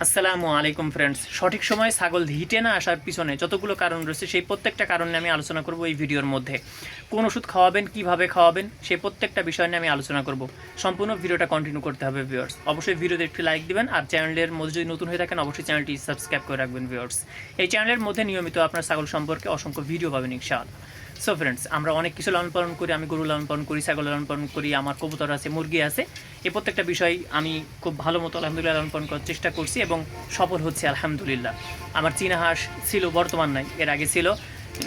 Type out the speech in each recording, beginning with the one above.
আসসালামু আলাইকুম ফ্রেন্ডস। সঠিক সময়ে ছাগল হিটে না আসার পিছনে যতগুলো কারণ রয়েছে সেই প্রত্যেকটা কারণ নিয়ে আমি আলোচনা করব এই ভিডিওর মধ্যে। কোন ওষুধ খাওয়াবেন, কিভাবে খাওয়াবেন, সেই প্রত্যেকটা বিষয় নিয়ে আমি আলোচনা করব। সম্পূর্ণ ভিডিওটা কন্টিনিউ করতে হবে ভিউয়ার্স। অবশ্যই ভিডিওতে একটি লাইক দিবেন, আর চ্যানেলের মধ্যে যদি নতুন হয়ে থাকেন অবশ্যই চ্যানেলটি সাবস্ক্রাইব করে রাখবেন ভিউয়ার্স। এই চ্যানেলের মধ্যে নিয়মিত আপনার ছাগল সম্পর্কে অসংখ্য ভিডিও পাবেন ইনশাআল্লাহ। সো ফ্রেন্ডস, আমরা অনেক কিছু লালন পালন করি। আমি গরু লালন পালন করি, ছাগল লালন পালন করি, আমার কবুতর আছে, মুরগি আছে। এই প্রত্যেকটা বিষয় আমি খুব ভালো মতো আলহামদুলিল্লাহ লালন পালন করার চেষ্টা করছি এবং সফল হচ্ছে আলহামদুলিল্লাহ। আমার চীনা হাঁস ছিল, বর্তমান নাই, এর আগে ছিল।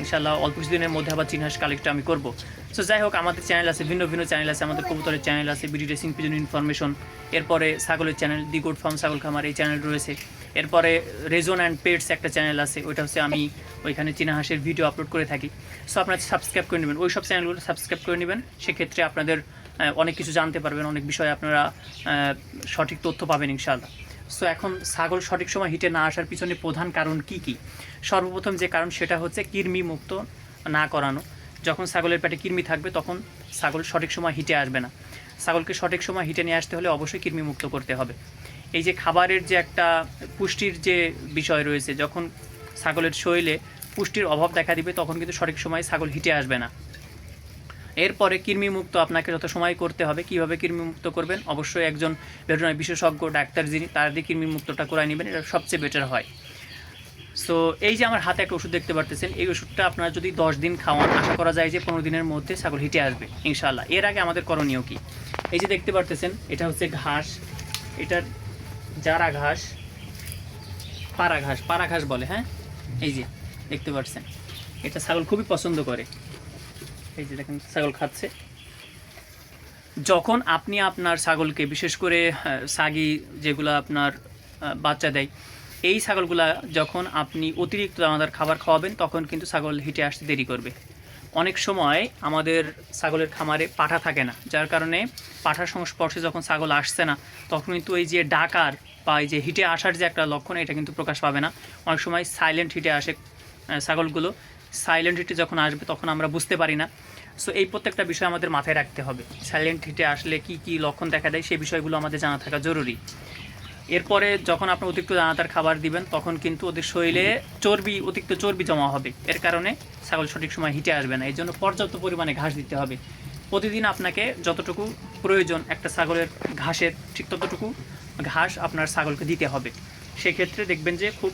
ইনশাআল্লাহ অল্প কিছুদিনের মধ্যে আবার চীনা হাঁস কালেক্ট আমি করবো। সো যাই হোক, আমাদের চ্যানেল আছে, ভিন্ন ভিন্ন চ্যানেল আছে। আমাদের কবুতরের চ্যানেল আছে, বিডি রেসিং পিজন ইনফরমেশন। এরপরে ছাগলের চ্যানেল দি গুড ফার্ম ছাগল খামার, এই চ্যানেল রয়েছে। এরপরে রেজন অ্যান্ড পেটস একটা চ্যানেল আছে, ওইটা হচ্ছে আমি ওইখানে চীনা হাঁসের ভিডিও আপলোড করে থাকি। সো আপনারা সাবস্ক্রাইব করে নেবেন, ওই সব চ্যানেলগুলো সাবস্ক্রাইব করে নেবেন। সেক্ষেত্রে আপনাদের অনেক কিছু জানতে পারবেন, অনেক বিষয়ে আপনারা সঠিক তথ্য পাবেন ইনশাআল্লাহ। সো এখন ছাগল সঠিক সময় হিটে না আসার পিছনে প্রধান কারণ কি কি? সর্বপ্রথম যে কারণ সেটা হচ্ছে কৃমি মুক্ত না করানো। যখন ছাগলের পেটে কৃমি থাকবে তখন ছাগল সঠিক সময় হিটে আসবে না। ছাগলকে সঠিক সময় হিটে নিয়ে আসতে হলে অবশ্যই কৃমি মুক্ত করতে হবে। এই যে খাবারের যে একটা পুষ্টির যে বিষয় রয়েছে, যখন ছাগলের শরীরে পুষ্টির অভাব দেখা দিবে তখন কিন্তু সঠিক সময়ে ছাগল হিটে আসবে না। এরপরে কৃমিমুক্ত আপনাকে যত সময় করতে হবে। কীভাবে কৃমিমুক্ত করবেন? অবশ্যই একজন ভেটেরিনারি বিশেষজ্ঞ ডাক্তার যিনি, তার দিয়ে কৃমিমুক্তটা করাই নেবেন, এটা সবচেয়ে বেটার হয়। সো এই যে আমার হাতে একটা ওষুধ দেখতে পারতেছেন, এই ওষুধটা আপনারা যদি 10 দিন খাওয়ান, আশা করা যায় যে 15 দিনের মধ্যে ছাগল হিটে আসবে ইনশাআল্লাহ। এর আগে আমাদের করণীয় কি? এই যে দেখতে পারতেছেন, এটা হচ্ছে ঘাস, এটার জারা ঘাস, পাড়া ঘাস বলে, হ্যাঁ। এই যে দেখতে পাচ্ছেন, এটা ছাগল খুবই পছন্দ করে। এই যে দেখেন ছাগল খাচ্ছে। যখন আপনি আপনার ছাগলকে, বিশেষ করে সাগি যেগুলো আপনার বাচ্চা দেয়, এই ছাগলগুলা যখন আপনি অতিরিক্ত দানাদার খাবার খাওয়াবেন তখন কিন্তু ছাগল হিটে আসতে দেরি করবে। অনেক সময় আমাদের ছাগলের খামারে পাঠা থাকে না, যার কারণে পাঠার সংস্পর্শে যখন ছাগল আসছে না তখন কিন্তু এই যে ডাকার বা এই যে হিটে আসার যে একটা লক্ষণ, এটা কিন্তু প্রকাশ পাবে না। অনেক সময় সাইলেন্ট হিটে আসে ছাগলগুলো। সাইলেন্ট হিটে যখন আসবে তখন আমরা বুঝতে পারি না। সো এই প্রত্যেকটা বিষয় আমাদের মাথায় রাখতে হবে। সাইলেন্ট হিটে আসলে কি কি লক্ষণ দেখা দেয় সেই বিষয়গুলো আমাদের জানা থাকা জরুরি। এরপরে যখন আপনি অতিরিক্ত দানাদার খাবার দিবেন তখন কিন্তু ওদের শরীরে অতিরিক্ত চর্বি জমা হবে। এর কারণে ছাগল সঠিক সময় হিটে আসবে না। এই জন্য পর্যাপ্ত পরিমাণে ঘাস দিতে হবে। প্রতিদিন আপনাকে যতটুকু প্রয়োজন একটা ছাগলের ঘাসের, ঠিক ততটুকু ঘাস আপনার ছাগলকে দিতে হবে। সেক্ষেত্রে দেখবেন যে খুব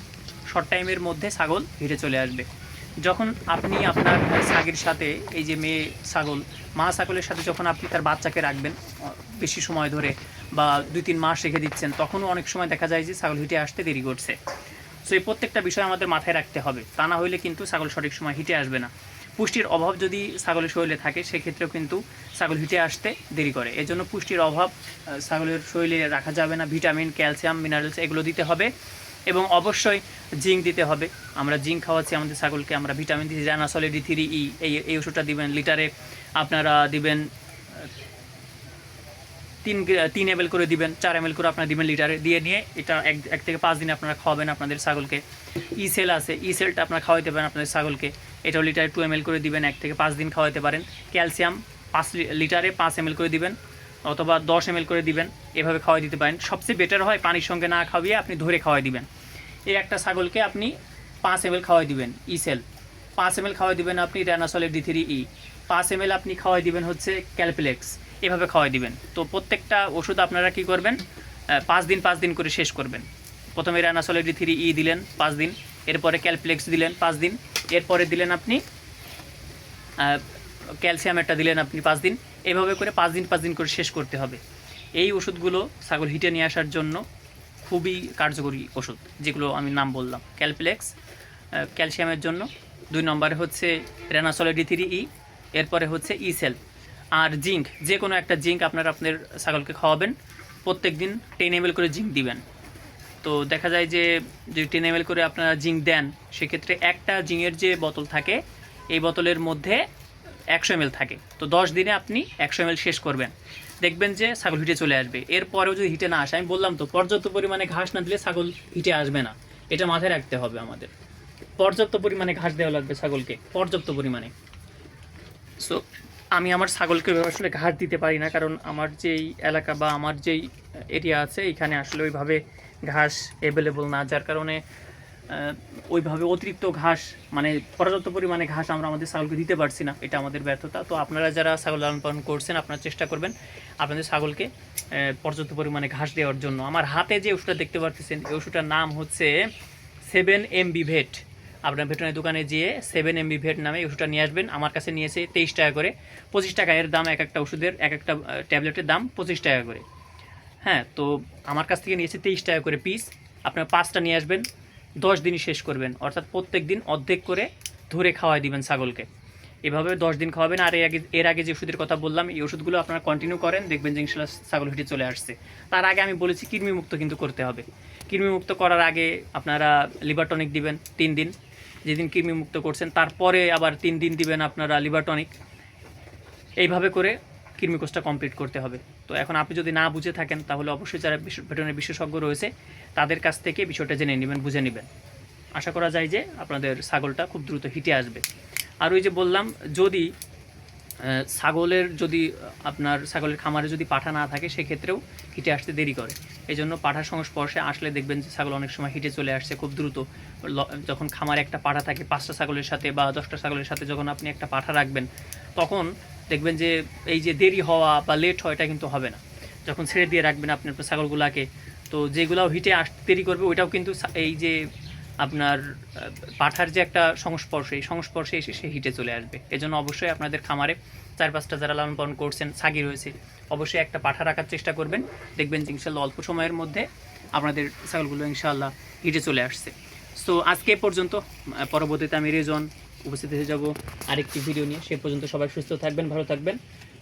শর্ট টাইমের মধ্যে ছাগল হিটে চলে আসবে। যখন আপনি আপনার ছাগের সাথে, এই যে মেয়ে ছাগল, মা ছাগলের সাথে যখন আপনি তার বাচ্চাকে রাখবেন বেশি সময় ধরে বা 2-3 মাস রেখে দিচ্ছেন, তখনও অনেক সময় দেখা যায় যে ছাগল হিটে আসতে দেরি করছে। সো এই প্রত্যেকটা বিষয় আমাদের মাথায় রাখতে হবে, তা না হলে কিন্তু ছাগল সঠিক সময় হিটে আসবে না। পুষ্টির অভাব যদি ছাগলের শরীরে থাকে সেক্ষেত্রেও কিন্তু ছাগল হিটে আসতে দেরি করে। এজন্য পুষ্টির অভাব ছাগলের শরীরে রাখা যাবে না। ভিটামিন, ক্যালসিয়াম, মিনারেলস এগুলো দিতে হবে এবং অবশ্যই জিঙ্ক দিতে হবে। আমরা জিঙ্ক খাওয়াচ্ছি আমাদের ছাগলকে, আমরা ভিটামিন দিচ্ছি, রানাসল D3E, এই ওষুধটা দিবেন। লিটারে আপনারা দিবেন 3 ml করে দিবেন, 4 ml করে আপনারা দিবেন লিটারে। দিয়ে নিয়ে এটা 1 থেকে 5 দিন আপনারা খাওয়াবেন আপনাদের ছাগলকে। সেল আছে, সেলটা আপনারা খাওয়াইতে পারেন আপনাদের ছাগলকে, এটাও লিটারে 2 ml করে দিবেন, 1 থেকে 5 দিন খাওয়াতে পারেন। ক্যালসিয়াম লিটারে 5 ml করে দিবেন অথবা 10 ml করে দিবেন, এভাবে খাওয়াই দিতে পারেন। সবচেয়ে বেটার হয় পানির সঙ্গে না খাওয়িয়ে আপনি ধরে খাওয়াই দিবেন। এই একটা ছাগলকে আপনি 5 ml খাওয়াই দিবেন সেল, 5 ml খাওয়াই দিবেন আপনি রানাসলের D3E, 5 ml আপনি খাওয়াই দিবেন হচ্ছে ক্যালপ্লেক্স, এভাবে খাওয়াই দিবেন। তো প্রত্যেকটা ওষুধ আপনারা কি করবেন, 5 দিন করে শেষ করবেন। প্রথমে রানাসলের D3E দিলেন 5 দিন, এরপরে ক্যালপ্লেক্স দিলেন 5 দিন, এরপরে দিলেন আপনি ক্যালসিয়াম একটা দিলেন আপনি 5 দিন। এভাবে করে 5 দিন করে শেষ করতে হবে। এই ওষুধগুলো ছাগল হিটে নিয়ে আসার জন্য খুবই কার্যকরী ওষুধ, যেগুলো আমি নাম বললাম। ক্যালপ্লেক্স ক্যালসিয়ামের জন্য, 2 নম্বরে হচ্ছে রানাসলের D3E, এরপরে হচ্ছে সেল। আর জিঙ্ক, যে কোনো একটা জিঙ্ক আপনারা আপনার ছাগলকে খাওয়াবেন। প্রত্যেক দিন 10 ml করে জিঙ্ক দিবেন। তো দেখা যায় যে 10 ml করে আপনারা জিঙ্ক দেন, সেক্ষেত্রে একটা জিঙ্কের যে বোতল থাকে এই বোতলের মধ্যে 100 ml থাকে। তো 10 দিনে আপনি 100 ml শেষ করবেন, দেখবেন যে ছাগল হিটে চলে আসবে। এরপরেও যদি হিটে না আসে, আমি বললাম তো পর্যাপ্ত পরিমাণে ঘাস না দিলে ছাগল হিটে আসবে না, এটা মাথায় রাখতে হবে আমাদের। পর্যাপ্ত পরিমাণে ঘাস দেওয়া লাগবে ছাগলকে, পর্যাপ্ত পরিমাণে। সো আমি আমার ছাগলকে আসলে ঘাস দিতে পারি না, কারণ আমার যেই এলাকা বা আমার যেই এরিয়া আছে এখানে আসলে ওইভাবে ঘাস অ্যাভেলেবল না, যার কারণে ওইভাবে অতিরিক্ত ঘাস মানে পর্যাপ্ত পরিমাণে ঘাস আমরা আমাদের ছাগলকে দিতে পারছি না, এটা আমাদের ব্যর্থতা। তো আপনারা যারা ছাগল লালন পালন করছেন আপনারা চেষ্টা করবেন আপনাদের ছাগলকে পর্যাপ্ত পরিমাণে ঘাস দেওয়ার জন্য। আমার হাতে যে ওষুধটা দেখতে পাচ্ছেন এই ওষুধটার নাম হচ্ছে 7MB ভেট। আপনার ভেটেরিনারি দোকানে যেয়ে 7MB ভেট নামে এই ওষুধটা নিয়ে আসবেন। আমার কাছে নিয়েছে 23 টাকা করে, 25 টাকা এর দাম, এক একটা ওষুধের এক একটা ট্যাবলেটের দাম 25 টাকা করে। হ্যাঁ, তো আমার কাছ থেকে নিয়েছে 23 টাকা করে পিস। আপনার 5টা নিয়ে আসবেন, 10 দিনই শেষ করবেন, অর্থাৎ প্রত্যেক দিন অর্ধেক করে ধরে খাওয়াই দিবেন ছাগলকে। এভাবে 10 দিন খাওয়াবেন। আর এর আগে যে ওষুধের কথা বললাম এই ওষুধগুলো আপনারা কন্টিনিউ করেন, দেখবেন যে ইনশাল্লাহ ছাগল হিটে চলে আসছে। তার আগে আমি বলেছি কৃমিমুক্ত কিন্তু করতে হবে। কৃমিমুক্ত করার আগে আপনারা লিভার টনিক দিবেন 3 দিন, যেদিন কৃমিমুক্ত করছেন তারপরে আবার 3 দিন দিবেন আপনারা লিভার টনিক। এইভাবে করে কৃমি কোষটা কমপ্লিট করতে হবে। তো এখন আপনি যদি না বুঝে থাকেন তাহলে অবশ্যই যারা ভেটেরিনারি বিশেষজ্ঞ রয়েছে তাদের কাছ থেকে বিষয়টা জেনে নেবেন, বুঝে নেবেন। আশা করা যায় যে আপনাদের ছাগলটা খুব দ্রুত হিটে আসবে। আর ওই যে বললাম, যদি ছাগলের যদি আপনার ছাগলের খামারে যদি পাঠা না থাকে সেক্ষেত্রেও হিটে আসতে দেরি করে। এই জন্য পাঠার সংস্পর্শে আসলে দেখবেন যে ছাগল অনেক সময় হিটে চলে আসছে খুব দ্রুত। যখন খামারে একটা পাঠা থাকে 5টা ছাগলের সাথে বা 10টা ছাগলের সাথে যখন আপনি একটা পাঠা রাখবেন তখন দেখবেন যে এই যে দেরি হওয়া বা লেট হওয়া এটা কিন্তু হবে না। যখন ছেড়ে দিয়ে রাখবেন আপনি আপনার ছাগলগুলোকে, তো যেগুলো হিটে আসতে দেরি করবে ওইটাও কিন্তু এই যে আপনার পাঠার যে একটা সংস্পর্শ, এই সংস্পর্শে এসে সে হিটে চলে আসবে। এজন্য অবশ্যই আপনাদের খামারে 4-5টা যারা লালন পালন করছেন ছাগি রয়েছে অবশ্যই একটা পাঠা রাখার চেষ্টা করবেন, দেখবেন যে ইনশাল্লাহ অল্প সময়ের মধ্যে আপনাদের ছাগলগুলো ইনশাআল্লাহ হিটে চলে আসছে। সো আজকে পর্যন্ত, পরবর্তীতে আমি রেজন উপস্থিত হয়ে যাব আরেকটি ভিডিও নিয়ে। সে পর্যন্ত সবাই সুস্থ থাকবেন, ভালো থাকবেন।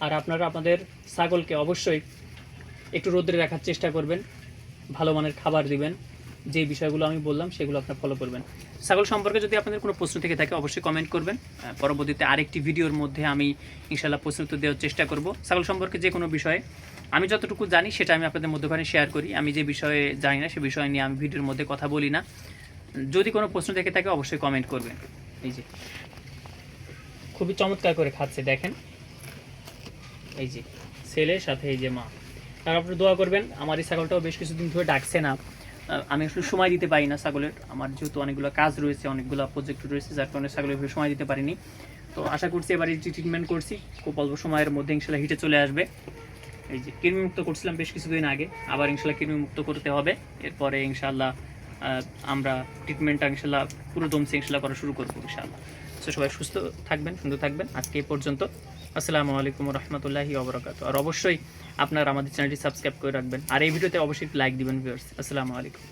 আর আপনারা আপনাদের ছাগলকে অবশ্যই একটু রোদ্রে রাখার চেষ্টা করবেন, ভালো মানের খাবার দিবেন, যে বিষয়গুলো আমি বললাম সেগুলো আপনারা ফলো করবেন। ছাগল সম্পর্কে যদি আপনাদের কোনো প্রশ্ন থেকে থাকে অবশ্যই কমেন্ট করবেন। পরবর্তীতে আরেকটি ভিডিওর মধ্যে আমি ইনশাল্লাহ প্রশ্ন উত্তর দেওয়ার চেষ্টা করব। ছাগল সম্পর্কে যে কোনো বিষয়ে আমি যতটুকু জানি সেটা আমি আপনাদের মধ্যখানে শেয়ার করি। আমি যে বিষয়ে জানি না সে বিষয় নিয়ে আমি ভিডিওর মধ্যে কথা বলি না। যদি কোনো প্রশ্ন থেকে থাকে অবশ্যই কমেন্ট করবেন। এই যে খুবই চমৎকার করে খাচ্ছে দেখেন, এই যে ছেলের সাথে এই যে মা। আর আপনারা দোয়া করবেন, আমার এই ছাগলটাও বেশ কিছুদিন ধরে ডাকছে না। আমি আসলে সময় দিতে পারি না ছাগলের, আমার যেহেতু অনেকগুলো কাজ রয়েছে, অনেকগুলো প্রজেক্ট রয়েছে, যার কারণে ছাগলের সময় দিতে পারিনি। তো আশা করছি এবার যে ট্রিটমেন্ট করছি খুব অল্প সময়ের মধ্যে ইনশাল্লাহ হিটে চলে আসবে। এই যে কৃমিমুক্ত করছিলাম বেশ কিছুদিন আগে, আবার ইনশাল্লাহ কৃমিমুক্ত করতে হবে। এরপরে ইনশাল্লাহ আমরা ট্রিটমেন্টটা ইনশাল্লাহ পুরো দমসে ইনশাল্লাহ করা শুরু করবো ইনশাল্লাহ। তো সবাই সুস্থ থাকবেন, সুন্দর থাকবেন। আজকে এই পর্যন্ত। আসসালামু আলাইকুম রহমতুল্লাহি ওবরাকাতুহু। আর অবশ্যই আপনারা আমাদের চ্যানেলটি সাবস্ক্রাইব করে রাখবেন, আর এই ভিডিওতে অবশ্যই লাইক দিবেন ভিউয়ার্স। আসসালামু আলাইকুম।